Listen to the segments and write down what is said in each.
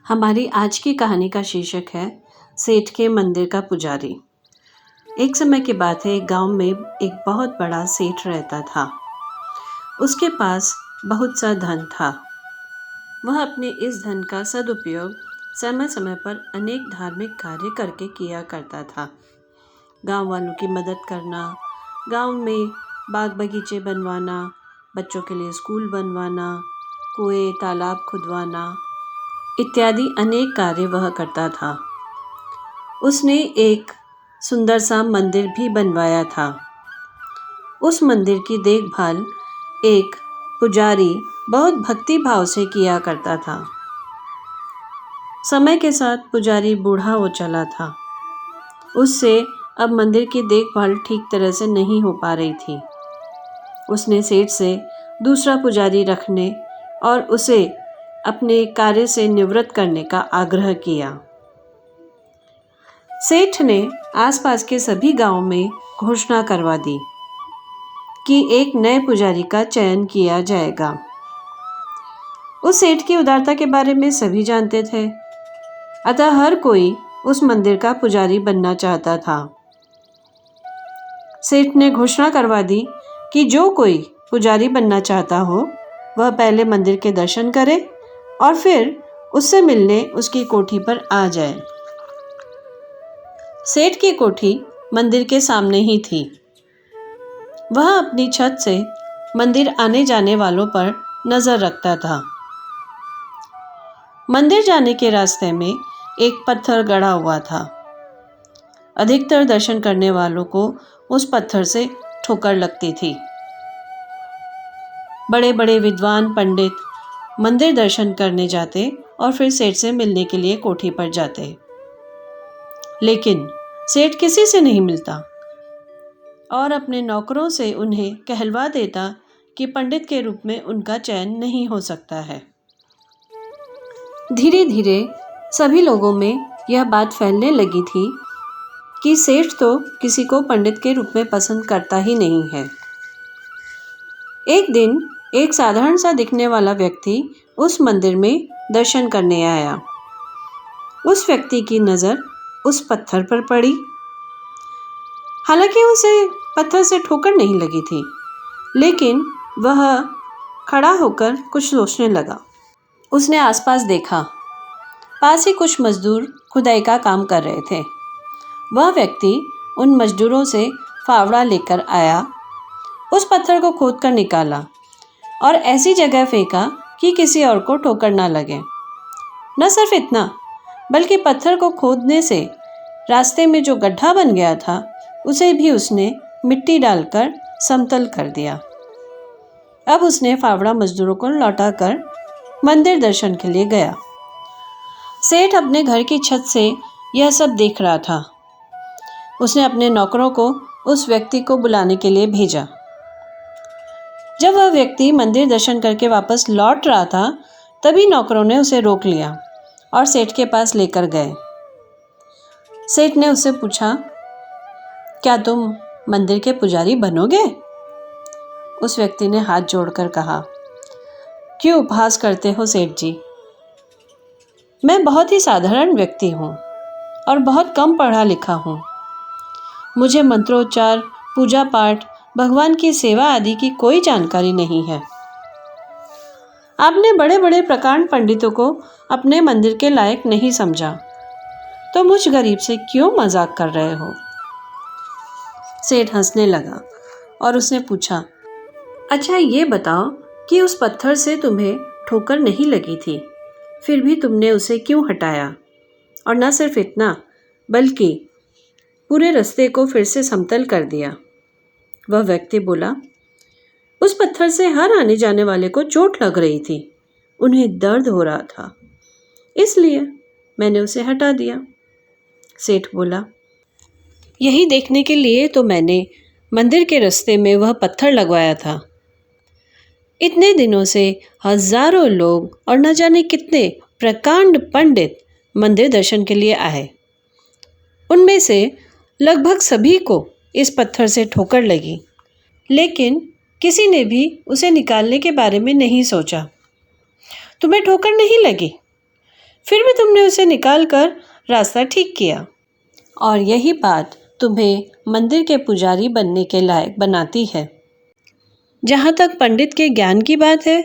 हमारी आज की कहानी का शीर्षक है सेठ के मंदिर का पुजारी। एक समय की बात है, एक गांव में एक बहुत बड़ा सेठ रहता था। उसके पास बहुत सा धन था। वह अपने इस धन का सदुपयोग समय समय पर अनेक धार्मिक कार्य करके किया करता था। गांव वालों की मदद करना, गांव में बाग बगीचे बनवाना, बच्चों के लिए स्कूल बनवाना, कुएं तालाब खुदवाना इत्यादि अनेक कार्य वह करता था। उसने एक सुंदर सा मंदिर भी बनवाया था। उस मंदिर की देखभाल एक पुजारी बहुत भक्ति भाव से किया करता था। समय के साथ पुजारी बूढ़ा हो चला था। उससे अब मंदिर की देखभाल ठीक तरह से नहीं हो पा रही थी। उसने सेठ से दूसरा पुजारी रखने और उसे अपने कार्य से निवृत्त करने का आग्रह किया। सेठ ने आसपास के सभी गांवों में घोषणा करवा दी कि एक नए पुजारी का चयन किया जाएगा। उस सेठ की उदारता के बारे में सभी जानते थे, अतः हर कोई उस मंदिर का पुजारी बनना चाहता था। सेठ ने घोषणा करवा दी कि जो कोई पुजारी बनना चाहता हो वह पहले मंदिर के दर्शन करे और फिर उससे मिलने उसकी कोठी पर आ जाए। सेठ की कोठी मंदिर के सामने ही थी। वह अपनी छत से मंदिर आने जाने वालों पर नजर रखता था। मंदिर जाने के रास्ते में एक पत्थर गड़ा हुआ था। अधिकतर दर्शन करने वालों को उस पत्थर से ठोकर लगती थी। बड़े बड़े विद्वान पंडित मंदिर दर्शन करने जाते और फिर सेठ से मिलने के लिए कोठी पर जाते, लेकिन सेठ किसी से नहीं मिलता और अपने नौकरों से उन्हें कहलवा देता कि पंडित के रूप में उनका चयन नहीं हो सकता है। धीरे धीरे सभी लोगों में यह बात फैलने लगी थी कि सेठ तो किसी को पंडित के रूप में पसंद करता ही नहीं है। एक दिन एक साधारण सा दिखने वाला व्यक्ति उस मंदिर में दर्शन करने आया। उस व्यक्ति की नज़र उस पत्थर पर पड़ी। हालांकि उसे पत्थर से ठोकर नहीं लगी थी, लेकिन वह खड़ा होकर कुछ सोचने लगा। उसने आसपास देखा। पास ही कुछ मजदूर खुदाई का काम कर रहे थे। वह व्यक्ति उन मजदूरों से फावड़ा लेकर आया, उस पत्थर को खोदकर निकाला और ऐसी जगह फेंका कि किसी और को ठोकर ना लगे। न सिर्फ इतना, बल्कि पत्थर को खोदने से रास्ते में जो गड्ढा बन गया था उसे भी उसने मिट्टी डालकर समतल कर दिया। अब उसने फावड़ा मजदूरों को लौटाकर मंदिर दर्शन के लिए गया। सेठ अपने घर की छत से यह सब देख रहा था। उसने अपने नौकरों को उस व्यक्ति को बुलाने के लिए भेजा। जब वह व्यक्ति मंदिर दर्शन करके वापस लौट रहा था, तभी नौकरों ने उसे रोक लिया और सेठ के पास लेकर गए। सेठ ने उससे पूछा, क्या तुम मंदिर के पुजारी बनोगे? उस व्यक्ति ने हाथ जोड़कर कहा, क्यों उपहास करते हो सेठ जी? मैं बहुत ही साधारण व्यक्ति हूँ और बहुत कम पढ़ा लिखा हूँ। मुझे मंत्रोच्चार, पूजा पाठ, भगवान की सेवा आदि की कोई जानकारी नहीं है। आपने बड़े बड़े प्रकांड पंडितों को अपने मंदिर के लायक नहीं समझा, तो मुझ गरीब से क्यों मजाक कर रहे हो? सेठ हंसने लगा और उसने पूछा, अच्छा ये बताओ कि उस पत्थर से तुम्हें ठोकर नहीं लगी थी, फिर भी तुमने उसे क्यों हटाया? और न सिर्फ इतना, बल्कि पूरे रास्ते को फिर से समतल कर दिया। वह व्यक्ति बोला, उस पत्थर से हर आने जाने वाले को चोट लग रही थी। उन्हें दर्द हो रहा था, इसलिए मैंने उसे हटा दिया। सेठ बोला, यही देखने के लिए तो मैंने मंदिर के रास्ते में वह पत्थर लगवाया था। इतने दिनों से हजारों लोग और न जाने कितने प्रकांड पंडित मंदिर दर्शन के लिए आए। उनमें से लगभग सभी को इस पत्थर से ठोकर लगी, लेकिन किसी ने भी उसे निकालने के बारे में नहीं सोचा। तुम्हें ठोकर नहीं लगी? फिर भी तुमने उसे निकाल कर रास्ता ठीक किया, और यही बात तुम्हें मंदिर के पुजारी बनने के लायक बनाती है। जहाँ तक पंडित के ज्ञान की बात है,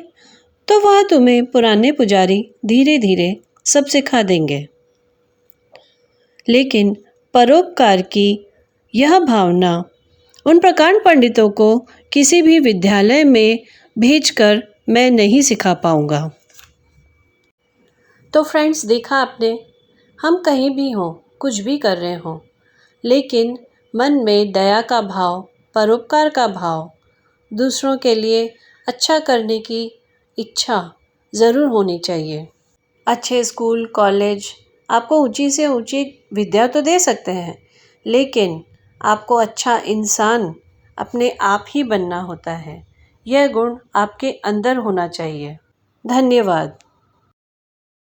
तो वह तुम्हें पुराने पुजारी धीरे धीरे सब सिखा देंगे, लेकिन परोपकार की यह भावना उन प्रकांड पंडितों को किसी भी विद्यालय में भेजकर मैं नहीं सिखा पाऊंगा। तो फ्रेंड्स, देखा आपने, हम कहीं भी हों, कुछ भी कर रहे हों, लेकिन मन में दया का भाव, परोपकार का भाव, दूसरों के लिए अच्छा करने की इच्छा ज़रूर होनी चाहिए। अच्छे स्कूल, कॉलेज आपको ऊंची से ऊंची विद्या तो दे सकते हैं, लेकिन आपको अच्छा इंसान अपने आप ही बनना होता है। यह गुण आपके अंदर होना चाहिए। धन्यवाद।